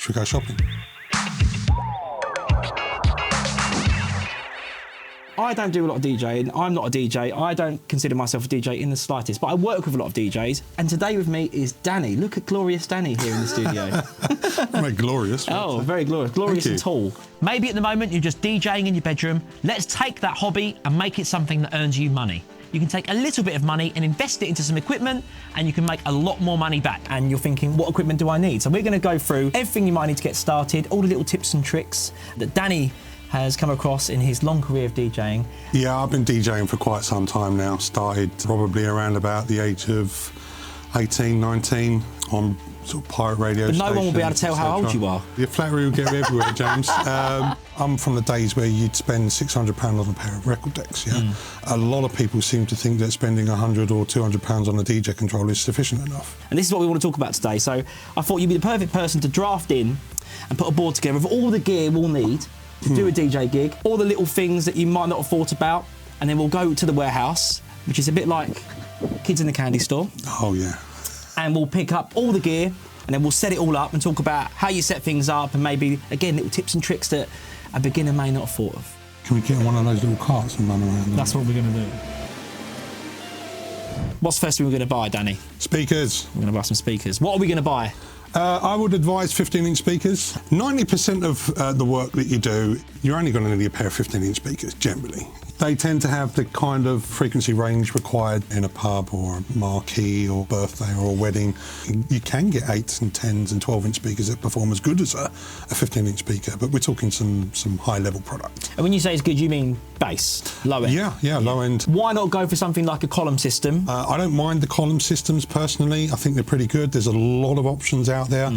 Should we go shopping? I don't do a lot of DJing. I'm not a DJ. I don't consider myself a DJ in the slightest, but I work with a lot of DJs. And today with me is Danny. Look at glorious Danny here in the studio. Very glorious. Oh, very glorious. Glorious and tall. Maybe at the moment you're just DJing in your bedroom. Let's take that hobby and make it something that earns you money. You can take a little bit of money and invest it into some equipment, and you can make a lot more money back. And you're thinking, what equipment do I need? So we're going to go through everything you might need to get started, all the little tips and tricks that Danny has come across in his long career of DJing. Yeah, I've been DJing for quite some time now. Started probably around about the age of 18, 19 on sort of pirate radio But stations. no one will be able to tell how old you are. Your flattery will get everywhere, James. I'm from the days where you'd spend £600 on a pair of record decks, yeah? A lot of people seem to think that spending £100 or £200 on a DJ controller is sufficient enough. And this is what we want to talk about today. So I thought you'd be the perfect person to draft in and put a board together of all the gear we'll need to do a DJ gig, all the little things that you might not have thought about, and then we'll go to the warehouse, which is a bit like kids in the candy store. Oh, yeah. And we'll pick up all the gear, and then we'll set it all up and talk about how you set things up, and maybe, again, little tips and tricks that a beginner may not have thought of. Can we get one of those little carts and run around? That's what we're going to do. What's the first thing we're going to buy, Danny? Speakers. We're going to buy some speakers. What are we going to buy? I would advise 15-inch speakers. 90% of the work that you do, you're only going to need a pair of 15-inch speakers, generally. They tend to have the kind of frequency range required in a pub or a marquee or birthday or a wedding. You can get 8s and 10s and 12-inch speakers that perform as good as a 15-inch speaker, but we're talking some high-level product. And when you say it's good, you mean bass, low end? Yeah, low end. Why not go for something like a column system? I don't mind the column systems personally. I think they're pretty good. There's a lot of options out there,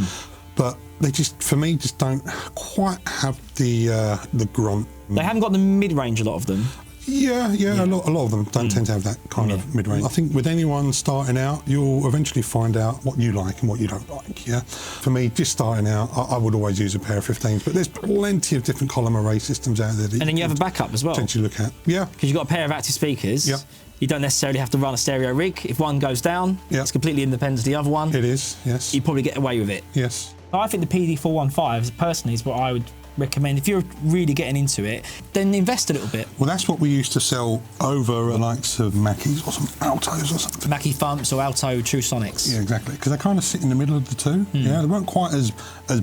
but they just, for me, just don't quite have the grunt. They haven't got the mid-range, a lot of them. Yeah. A lot of them don't tend to have that kind of mid-range. I think with anyone starting out, you'll eventually find out what you like and what you don't like, yeah? For me, just starting out, I would always use a pair of 15s, but there's plenty of different column array systems out there that And then you have a backup as well. Potentially look at, yeah. Because you've got a pair of active speakers. Yeah. You don't necessarily have to run a stereo rig. If one goes down, it's completely independent of the other one. It is, yes. You probably get away with it. Yes. I think the PD415 personally is what I would recommend. If you're really getting into it, then invest a little bit. Well, that's what we used to sell over the likes of Mackies or some Altos or something. Mackie Thumps or Alto True Sonics. Yeah, exactly. Because they kind of sit in the middle of the two. Yeah, they weren't quite as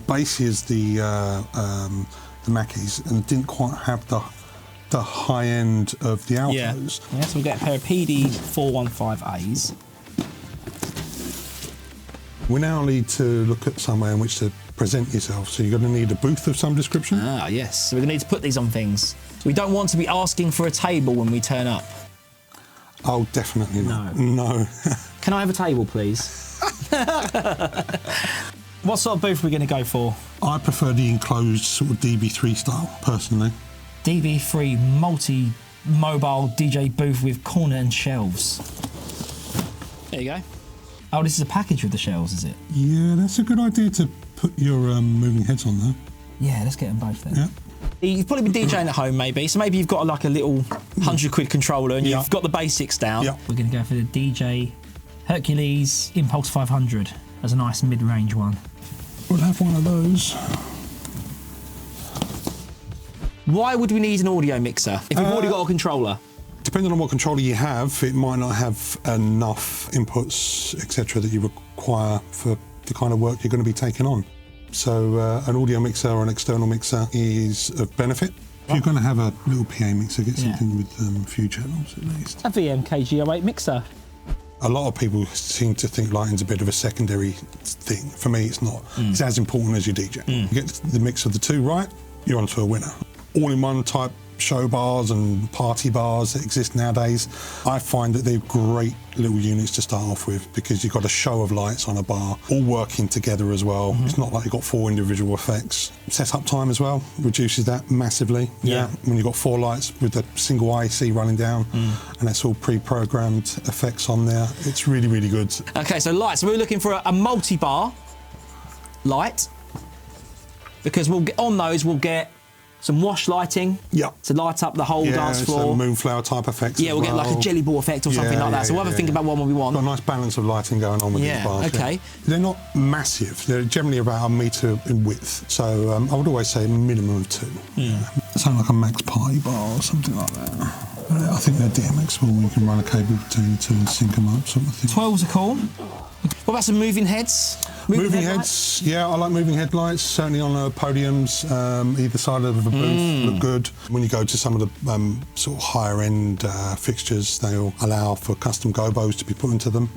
bassy as the Mackies, and didn't quite have the high end of the Altos. Yeah, so we'll get a pair of PD415As. We now need to look at somewhere in which to present yourself, so you're going to need a booth of some description. Ah, yes. So we're going to need to put these on things. We don't want to be asking for a table when we turn up. Oh, definitely not. No. Can I have a table, please? What sort of booth are we going to go for? I prefer the enclosed sort of DB3 style, personally. DB3 multi-mobile DJ booth with corner and shelves. There you go. Oh, this is a package with the shelves, is it? Yeah, that's a good idea to put your moving heads on there. Yeah, let's get them both then. Yeah. You've probably been DJing at home, maybe. So maybe you've got like a little £100 controller and you've got the basics down. Yeah. We're going to go for the DJ Hercules Impulse 500 as a nice mid-range one. We'll have one of those. Why would we need an audio mixer if we've already got a controller? Depending on what controller you have, it might not have enough inputs, etc., that you require for the kind of work you're going to be taking on. So an audio mixer or an external mixer is of benefit. If you're going to have a little PA mixer, get something with a few channels at least. A VMKG08 mixer. A lot of people seem to think lighting's a bit of a secondary thing. For me, it's not. It's as important as your DJ. You get the mix of the two right, you're onto a winner. All-in-one type show bars and party bars that exist nowadays, I find that they're great little units to start off with, because you've got a show of lights on a bar all working together as well. It's not like you've got 4 individual effects. Setup time as well reduces that massively. Yeah. When you've got 4 lights with a single IC running down and that's all pre-programmed effects on there, it's really, really good. Okay, so lights. We're looking for a multi-bar light, because we'll get on those. We'll get some wash lighting to light up the whole dance floor. Some moonflower type effects. Yeah, we'll get like a jelly ball effect or something like that. So we'll have a think about what we want. Got a nice balance of lighting going on with these bars. Okay. They're not massive. They're generally about 1 metre in width. So I would always say a minimum of 2. Something like a max party bar or something like that. I think they're DMX-able. You can run a cable between the two and sync them up, sort of thing. 12s are cool. What about some moving heads? Moving heads, yeah, I like moving headlights. Certainly on podiums, either side of the booth look good. When you go to some of the sort of higher end fixtures, they'll allow for custom gobos to be put into them.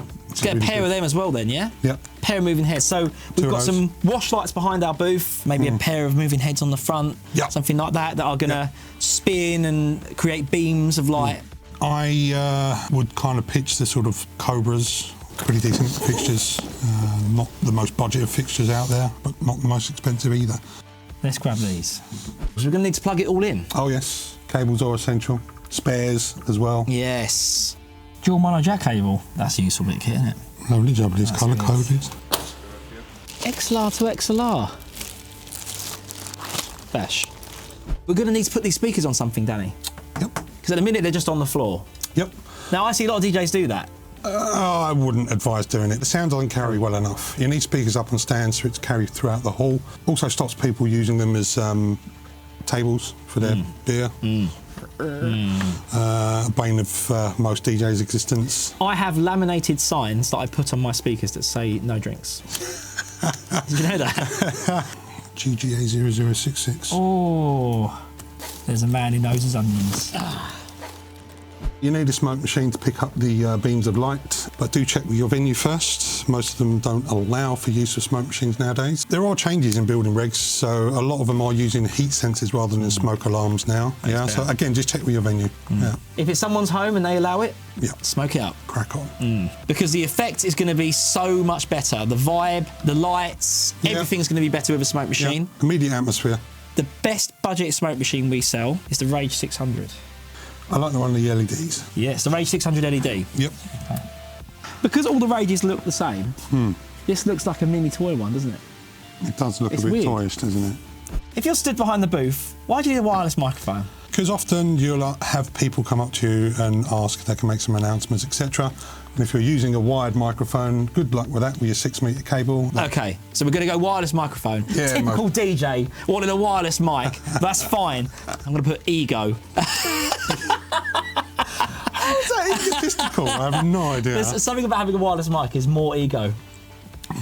Get really a pair of them as well then, yeah? Yeah. Pair of moving heads. So we've got some wash lights behind our booth, maybe a pair of moving heads on the front, something like that are going to spin and create beams of light. I would kind of pitch the sort of Cobras. Pretty decent fixtures, not the most budget fixtures out there, but not the most expensive either. Let's grab these. So we're going to need to plug it all in. Oh yes, cables are essential. Spares as well. Yes. Dual mono jack cable. That's a useful bit of kit, isn't it? Lovely job, it's colour coded. XLR to XLR. Bash. We're going to need to put these speakers on something, Danny. Yep. Because at the minute they're just on the floor. Yep. Now I see a lot of DJs do that. I wouldn't advise doing it. The sound doesn't carry well enough. You need speakers up on stands for it to carry throughout the hall. Also stops people using them as tables for their beer. Bane of most DJs' existence. I have laminated signs that I put on my speakers that say no drinks. Did you know that? GGA 0066. Oh, there's a man who knows his onions. You need a smoke machine to pick up the beams of light, but do check with your venue first. Most of them don't allow for use of smoke machines nowadays. There are changes in building regs, so a lot of them are using heat sensors rather than smoke alarms now. So again, just check with your venue. If it's someone's home and they allow it, smoke it up. Crack on. Because the effect is going to be so much better. The vibe, the lights, everything's going to be better with a smoke machine. Immediate atmosphere. The best budget smoke machine we sell is the Rage 600. I like the one with the LEDs. Yeah, it's the Rage 600 LED. Yep. Okay. Because all the Rages look the same, this looks like a mini toy one, doesn't it? It does look a bit toyish, doesn't it? If you're stood behind the booth, why do you need a wireless microphone? Because often you'll have people come up to you and ask if they can make some announcements, etc. And if you're using a wired microphone, good luck with that with your 6 metre cable. Okay, so we're going to go wireless microphone. Yeah, typical DJ wanting a wireless mic. That's fine. I'm going to put ego. How is that egotistical? I have no idea. There's something about having a wireless mic is more ego.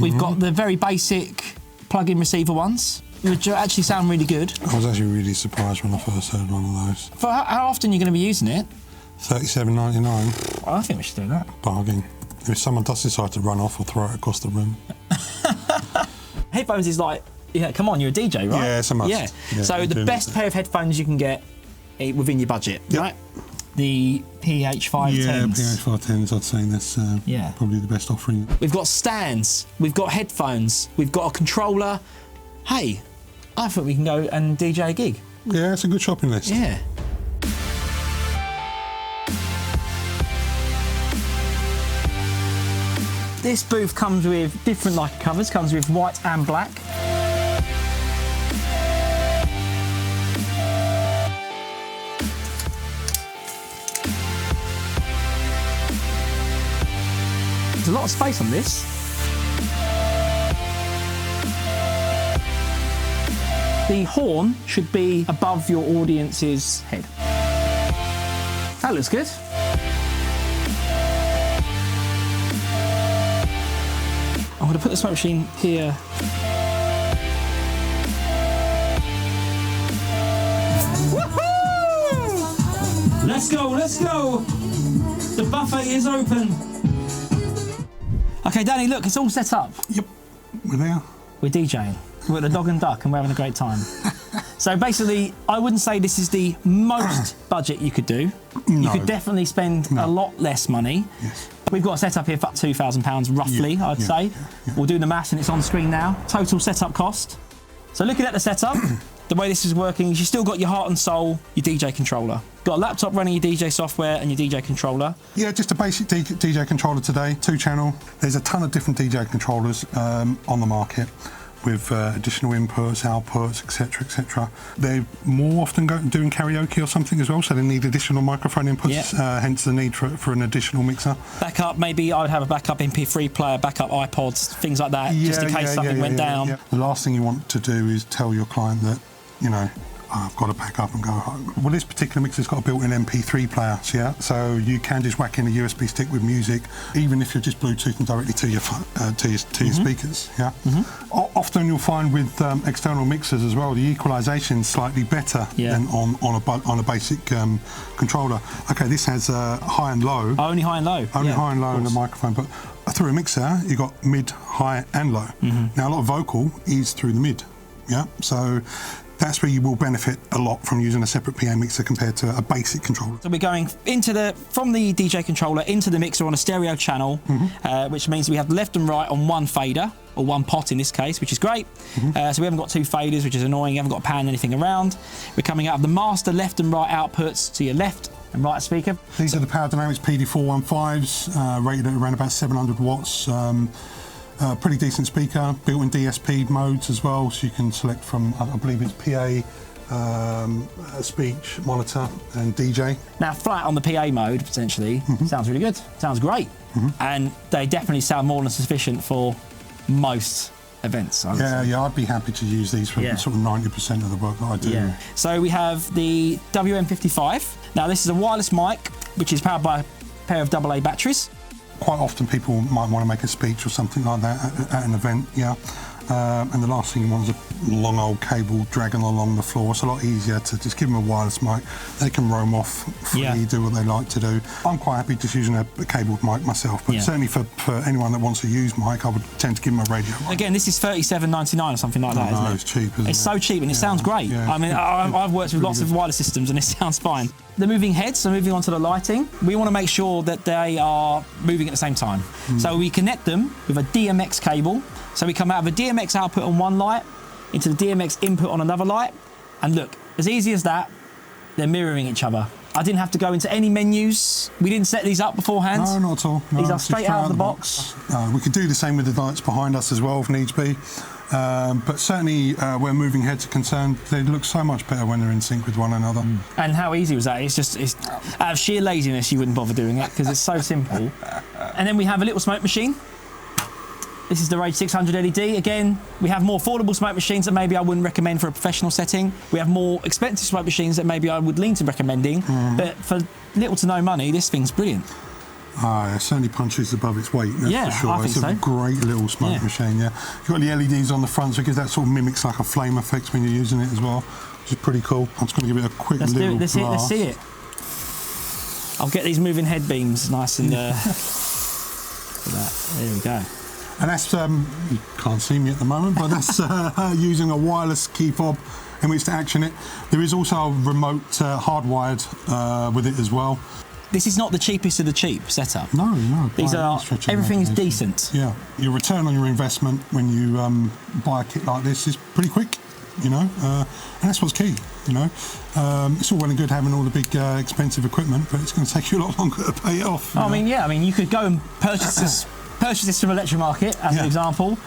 We've got the very basic plug-in receiver ones, which actually sound really good. I was actually really surprised when I first heard one of those. For how often are you going to be using it? $37.99. Well, I think we should do that. Bargain. If someone does decide to run off or throw it across the room. Headphones is like, come on, you're a DJ, right? Yeah, it's a must. Yeah. So the best pair of headphones you can get within your budget, right? The PH510s. Yeah, PH510s, I'd say that's probably the best offering. We've got stands, we've got headphones, we've got a controller. Hey, I think we can go and DJ a gig. Yeah, it's a good shopping list. Yeah. This booth comes with different Leica covers, comes with white and black. There's a lot of space on this. The horn should be above your audience's head. That looks good. I'm going to put the smoke machine here. Woohoo! Let's go, let's go! The buffet is open. Okay, Danny, look, it's all set up. Yep, we're there. We're DJing. We're at the Dog and Duck and we're having a great time. So basically, I wouldn't say this is the most budget you could do. No. You could definitely spend a lot less money. Yes. We've got a setup here for £2,000 roughly, I'd say. We'll do the maths and it's on screen now. Total setup cost. So looking at the setup, the way this is working is you've still got your heart and soul, your DJ controller. Got a laptop running your DJ software and your DJ controller. Yeah, just a basic DJ controller today, 2-channel. There's a ton of different DJ controllers on the market. with additional inputs, outputs, etc., etc. They're more often doing karaoke or something as well, so they need additional microphone inputs. Hence the need for an additional mixer. Backup, maybe I would have a backup MP3 player, backup iPods, things like that, just in case something went down. Yeah. The last thing you want to do is tell your client that, you know, I've got to pack up and go home. Well, this particular mixer's got a built-in MP3 player, so you can just whack in a USB stick with music, even if you're just Bluetoothing directly to your speakers. Yeah. Often you'll find with external mixers as well, the equalisation's slightly better than on a basic controller. Okay, this has high and low. Only high and low. Only high and low in the microphone, but through a mixer you've got mid, high, and low. Now a lot of vocal is through the mid. Yeah, so that's where you will benefit a lot from using a separate PA mixer compared to a basic controller. So we're going from the DJ controller into the mixer on a stereo channel, which means we have left and right on one fader, or one pot in this case, which is great. So we haven't got two faders, which is annoying. You haven't got to pan anything around. We're coming out of the master left and right outputs to your left and right speaker. These are the Power Dynamics PD415s, rated at around about 700 watts. Pretty decent speaker, built-in DSP modes as well, so you can select from, I believe it's PA, speech, monitor, and DJ. Now, flat on the PA mode, potentially, sounds really good. Sounds great. And they definitely sound more than sufficient for most events. I'd be happy to use these for sort of 90% of the work that I do. So we have the WM55. Now, this is a wireless mic, which is powered by a pair of AA batteries. Quite often people might want to make a speech or something like that at an event, and the last thing you want is a long old cable dragging along the floor. It's a lot easier to just give them a wireless mic. They can roam off freely, do what they like to do. I'm quite happy just using a cabled mic myself, but certainly for anyone that wants to use mic, I would tend to give them a radio mic. Again, this is $37.99 or something like that, isn't it? It's cheap, isn't it? It's so cheap and it sounds great. I mean, I've worked with lots of wireless systems and it sounds fine. The moving heads, so moving on to the lighting, we want to make sure that they are moving at the same time. So we connect them with a DMX cable. So we come out of a DMX output on one light into the DMX input on another light. And look, as easy as that, they're mirroring each other. I didn't have to go into any menus. We didn't set these up beforehand. No, not at all. No, these are straight out of the box. We could do the same with the lights behind us as well if needs be. But certainly where moving heads are concerned, they look so much better when they're in sync with one another. And how easy was that? It's out of sheer laziness you wouldn't bother doing it because it's so simple. And then we have a little smoke machine. This is the Rage 600 LED. Again, we have more affordable smoke machines that maybe I wouldn't recommend for a professional setting. We have more expensive smoke machines that maybe I would lean to recommending. But for little to no money, this thing's brilliant. It certainly punches above its weight, that's for sure. I think it's a great little smoke machine, You've got the LEDs on the front, so it gives that sort of mimics like a flame effect when you're using it as well, which is pretty cool. I'm just going to give it a quick little blast. Let's see it. I'll get these moving head beams nice and... There we go. And that's, you can't see me at the moment, but that's using a wireless key fob in which to action it. There is also a remote hardwired with it as well. This is not the cheapest of the cheap setup. No. These are, everything's decent. Yeah, your return on your investment when you buy a kit like this is pretty quick, and that's what's key, It's all well and good having all the big expensive equipment, but it's going to take you a lot longer to pay it off. I mean, you could go and purchase this from Electromarket, as an example,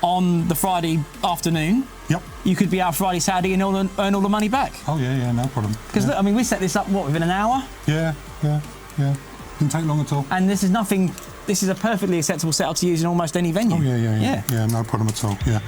on the Friday afternoon. Yep. You could be out Friday, Saturday and earn all the money back. Oh, yeah, no problem. Because, look, I mean, we set this up, within an hour? Yeah. Didn't take long at all. And this is a perfectly acceptable setup to use in almost any venue. Oh, yeah. Yeah, no problem at all, yeah.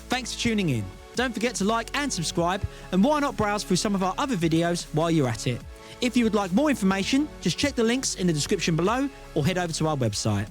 Thanks for tuning in. Don't forget to like and subscribe, and why not browse through some of our other videos while you're at it. If you would like more information, just check the links in the description below or head over to our website.